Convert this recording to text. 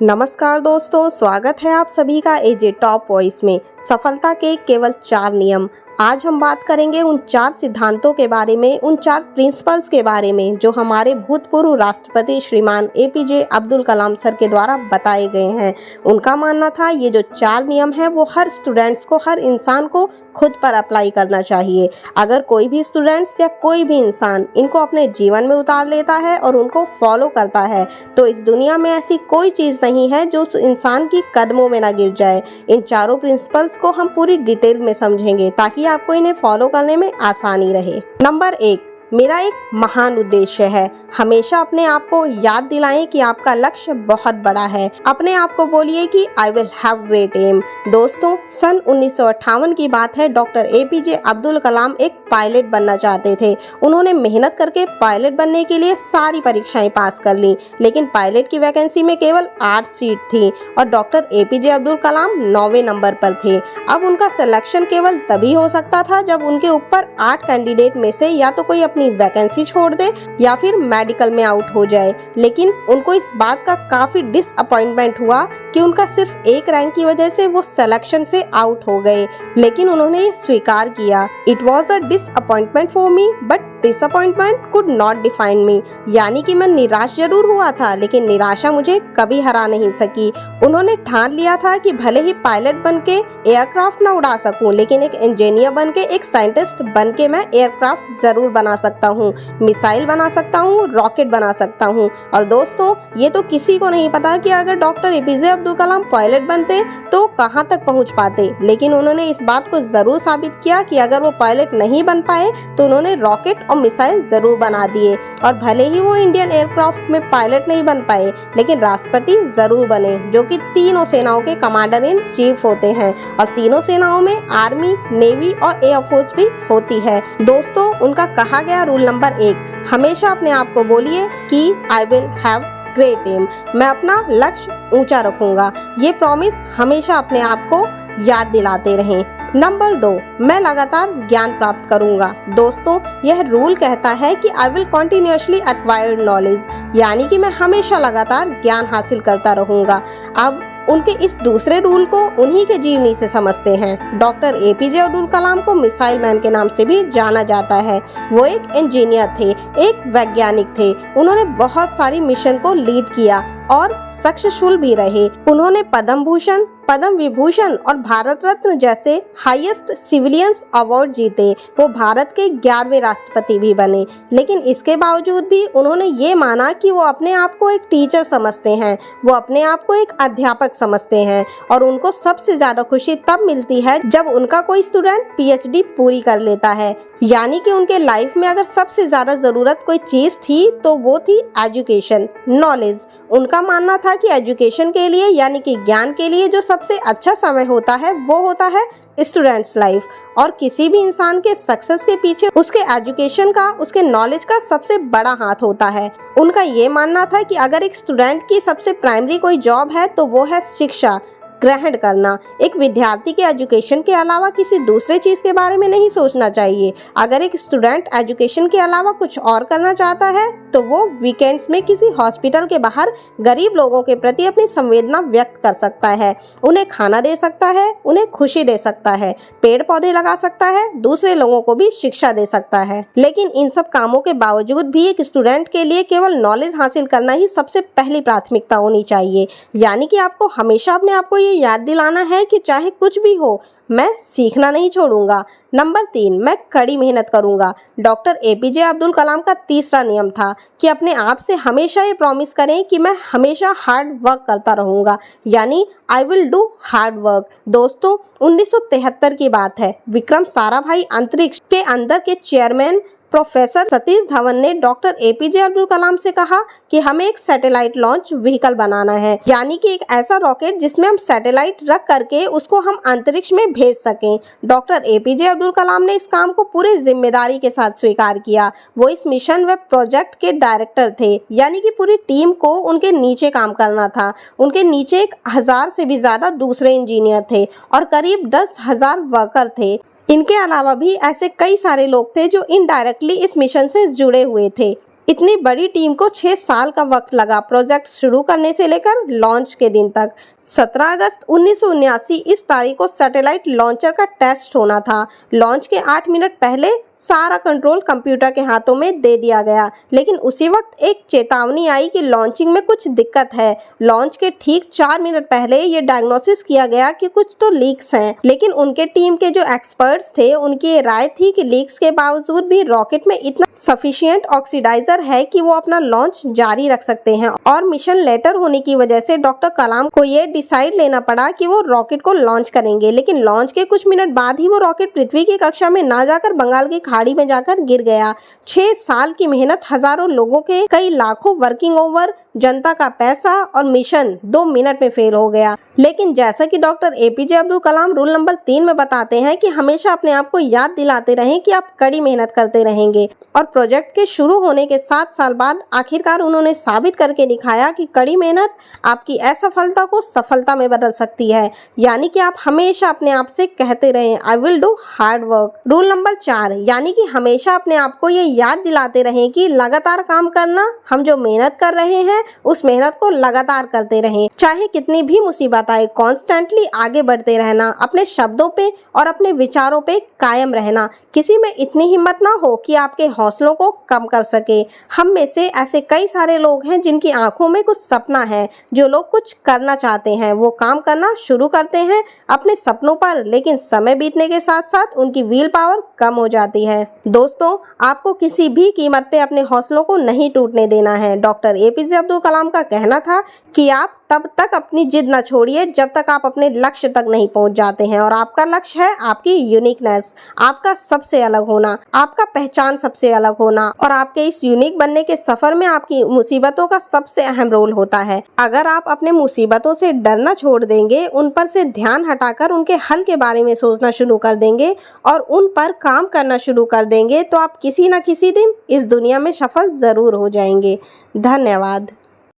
नमस्कार दोस्तों, स्वागत है आप सभी का एजे टॉप वॉइस में। सफलता के केवल 4 नियम। आज हम बात करेंगे उन 4 सिद्धांतों के बारे में, उन 4 प्रिंसिपल्स के बारे में जो हमारे भूतपूर्व राष्ट्रपति श्रीमान एपीजे अब्दुल कलाम सर के द्वारा बताए गए हैं। उनका मानना था ये जो 4 नियम हैं वो हर स्टूडेंट्स को, हर इंसान को खुद पर अप्लाई करना चाहिए। अगर कोई भी स्टूडेंट्स या कोई भी इंसान इनको अपने जीवन में उतार लेता है और उनको फॉलो करता है तो इस दुनिया में ऐसी कोई चीज़ नहीं है जो उस इंसान की कदमों में ना गिर जाए। इन चारों प्रिंसिपल्स को हम पूरी डिटेल में समझेंगे ताकि आपको इन्हें फॉलो करने में आसानी रहे। नंबर 1, मेरा एक महान उद्देश्य है। हमेशा अपने आप को याद दिलाएं कि आपका लक्ष्य बहुत बड़ा है। अपने आप को बोलिए कि I will have great aim. दोस्तों, सन 1958 की बात है। डॉक्टर एपीजे अब्दुल कलाम एक पायलट बनना चाहते थे। उन्होंने मेहनत करके पायलट बनने के लिए सारी परीक्षाएं पास कर ली, लेकिन पायलट की वैकेंसी में केवल 8 सीट थी और doctor APJ Abdul Kalam 9वें number पर थे। अब उनका सिलेक्शन केवल तभी हो सकता था जब उनके ऊपर 8 कैंडिडेट में से या तो कोई अपनी वैकेंसी छोड़ दे या फिर मेडिकल में आउट हो जाए। लेकिन उनको इस बात का काफी डिसअपॉइंटमेंट हुआ कि उनका सिर्फ एक रैंक की वजह से वो सिलेक्शन से आउट हो गए, लेकिन उन्होंने ये स्वीकार किया। It was a disappointment for me but disappointment could not define मी। यानी कि मैं निराश जरूर हुआ था लेकिन निराशा मुझे कभी हरा नहीं सकी। उन्होंने ठान लिया था कि भले ही पायलट बन के एयरक्राफ्ट ना उड़ा सकूं, लेकिन एक इंजीनियर बन के, एक साइंटिस्ट बन के मैं एयरक्राफ्ट जरूर बना सकता हूँ, मिसाइल बना सकता हूँ, रॉकेट बना सकता हूँ। और दोस्तों, ये तो किसी को नहीं पता कि अगर doctor APJ Abdul Kalam pilot बनते तो कहाँ तक पहुँच पाते, लेकिन उन्होंने इस बात को जरूर साबित किया कि अगर वो पायलट नहीं बन पाए तो उन्होंने रॉकेट और मिसाइल जरूर बना दिए। और भले ही वो इंडियन एयरक्राफ्ट में पायलट नहीं बन पाए लेकिन राष्ट्रपति जरूर बने, जो कि तीनों सेनाओं के कमांडर इन चीफ होते हैं और तीनों सेनाओं में आर्मी, नेवी और एयरफोर्स भी होती है। दोस्तों, उनका कहा गया रूल नंबर 1, हमेशा अपने आप को बोलिए कि I will have great aim. मैं अपना लक्ष्य ऊंचा रखूंगा। ये प्रॉमिस हमेशा अपने आप को याद दिलाते रहें। नंबर 2, मैं लगातार ज्ञान प्राप्त करूंगा। दोस्तों, यह रूल कहता है कि I will continuously acquired knowledge, यानी कि मैं हमेशा लगातार ज्ञान हासिल करता रहूंगा। अब उनके इस दूसरे रूल को उन्हीं के जीवनी से समझते हैं। डॉक्टर एपीजे अब्दुल कलाम को मिसाइल मैन के नाम से भी जाना जाता है। वो एक इंजीनियर थे, एक वैज्ञानिक थे। उन्होंने बहुत सारी मिशन को लीड किया और सक्सेसफुल भी रहे। उन्होंने पद्म भूषण, पद्म विभूषण और भारत रत्न जैसे हाईएस्ट सिविलियंस अवार्ड जीते। वो भारत के 11वें राष्ट्रपति भी बने, लेकिन इसके बावजूद भी उन्होंने ये माना कि वो अपने आप को एक टीचर समझते हैं, वो अपने आप को एक अध्यापक समझते हैं और उनको सबसे ज्यादा खुशी तब मिलती है जब उनका कोई स्टूडेंट पीएचडी पूरी कर लेता है। यानी कि उनके लाइफ में अगर सबसे ज्यादा जरूरत कोई चीज थी तो वो थी एजुकेशन, नॉलेज। उनका मानना था कि एजुकेशन के लिए, यानी कि ज्ञान के लिए जो सबसे अच्छा समय होता है वो होता है स्टूडेंट्स लाइफ। और किसी भी इंसान के सक्सेस के पीछे उसके एजुकेशन का, उसके नॉलेज का सबसे बड़ा हाथ होता है। उनका ये मानना था कि अगर एक स्टूडेंट की सबसे प्राइमरी कोई जॉब है तो वो है शिक्षा ग्रहण करना। एक विद्यार्थी के एजुकेशन के अलावा किसी दूसरे चीज के बारे में नहीं सोचना चाहिए। अगर एक स्टूडेंट एजुकेशन के अलावा कुछ और करना चाहता है तो वो वीकेंड्स में किसी हॉस्पिटल के बाहर गरीब लोगों के प्रति अपनी संवेदना व्यक्त कर सकता है, उन्हें खाना दे सकता है, उन्हें खुशी दे सकता है, पेड़ पौधे लगा सकता है, दूसरे लोगों को भी शिक्षा दे सकता है। लेकिन इन सब कामों के बावजूद भी एक स्टूडेंट के लिए केवल नॉलेज हासिल करना ही सबसे पहली प्राथमिकता होनी चाहिए। यानी कि आपको हमेशा अपने आप को ये याद दिलाना है कि चाहे कुछ भी हो, मैं सीखना नहीं छोड़ूंगा। नंबर 3, मैं कड़ी मेहनत करूंगा। डॉक्टर एपीजे अब्दुल कलाम का तीसरा नियम था कि अपने आप से हमेशा ये प्रॉमिस करें कि मैं हमेशा हार्ड वर्क करता रहूंगा, यानी I will do hard work. दोस्तों, 1973 की बात है। विक्रम साराभाई अंतरिक्ष के अंदर के चेयरमैन प्रोफेसर सतीश धवन ने डॉक्टर एपीजे अब्दुल कलाम से कहा कि हमें एक सैटेलाइट लॉन्च व्हीकल बनाना है, यानी कि एक ऐसा रॉकेट जिसमें हम सैटेलाइट रख करके उसको हम अंतरिक्ष में भेज सकें। डॉक्टर एपीजे अब्दुल कलाम ने इस काम को पूरी जिम्मेदारी के साथ स्वीकार किया। वो इस मिशन व प्रोजेक्ट के डायरेक्टर थे, यानी कि पूरी टीम को उनके नीचे काम करना था। उनके नीचे 1000 से भी ज्यादा दूसरे इंजीनियर थे और करीब 10,000 वर्कर थे। इनके अलावा भी ऐसे कई सारे लोग थे जो इनडायरेक्टली इस मिशन से जुड़े हुए थे। इतनी बड़ी टीम को 6 साल का वक्त लगा प्रोजेक्ट शुरू करने से लेकर लॉन्च के दिन तक। 17 अगस्त 1979 इस तारीख को सैटेलाइट लॉन्चर का टेस्ट होना था। लॉन्च के 8 मिनट पहले सारा कंट्रोल कंप्यूटर के हाथों में दे दिया गया, लेकिन उसी वक्त एक चेतावनी आई कि लॉन्चिंग में कुछ दिक्कत है। लॉन्च के ठीक 4 मिनट पहले ये डायग्नोसिस किया गया कि कुछ तो लीक्स हैं, लेकिन उनके टीम के जो एक्सपर्ट्स थे उनकी ये राय थी कि लीक्स के बावजूद भी रॉकेट में इतना सफिशिएंट ऑक्सीडाइजर है कि वो अपना लॉन्च जारी रख सकते हैं। और मिशन लेटर होने की वजह से डॉक्टर कलाम को ये डिसाइड लेना पड़ा कि वो रॉकेट को लॉन्च करेंगे, लेकिन लॉन्च के कुछ मिनट बाद ही वो रॉकेट पृथ्वी की कक्षा में ना जाकर बंगाल की खाड़ी में जाकर गिर गया। 6 साल की मेहनत, हजारों लोगों के कई लाखों वर्किंग ओवर, जनता का पैसा और मिशन 2 मिनट में फेल हो गया। लेकिन जैसा कि doctor APJ Abdul Kalam rule number 3 में बताते हैं कि हमेशा अपने आप को याद दिलाते रहें कि आप कड़ी मेहनत करते रहेंगे। और प्रोजेक्ट के शुरू होने के 7 साल बाद आखिरकार उन्होंने साबित करके दिखाया कि कड़ी मेहनत आपकी असफलता को सफलता में बदल सकती है। यानी कि आप हमेशा अपने आप से कहते रहें, I will do hard work. Rule number 4, यानी कि हमेशा अपने आप को ये याद दिलाते रहें कि लगातार काम करना, हम जो मेहनत कर रहे हैं उस मेहनत को लगातार करते रहें, चाहे कितनी भी मुसीबत आए। कॉन्स्टेंटली आगे बढ़ते रहना, अपने शब्दों पे और अपने विचारों पे कायम रहना। किसी में इतनी हिम्मत ना हो कि आपके हौसलों को कम कर सके। हम में से ऐसे कई सारे लोग हैं जिनकी आंखों में कुछ सपना है। जो लोग कुछ करना चाहते हैं वो काम करना शुरू करते हैं अपने सपनों पर, लेकिन समय बीतने के साथ साथ उनकी व्हील पावर कम हो जाती है। दोस्तों, आपको किसी भी कीमत पे अपने हौसलों को नहीं टूटने देना है। डॉक्टर एपीजे अब्दुल कलाम का कहना था कि आप तब तक अपनी जिद न छोड़िए जब तक आप अपने लक्ष्य तक नहीं पहुंच जाते हैं। और आपका लक्ष्य है आपकी यूनिकनेस, आपका सबसे अलग होना, आपका पहचान सबसे अलग होना। और आपके इस यूनिक बनने के सफर में आपकी मुसीबतों का सबसे अहम रोल होता है। अगर आप अपने मुसीबतों से डरना छोड़ देंगे, उन पर से ध्यान हटाकर उनके हल के बारे में सोचना शुरू कर देंगे और उन पर काम करना शुरू कर देंगे, तो आप किसी न किसी दिन इस दुनिया में सफल जरूर हो जाएंगे। धन्यवाद।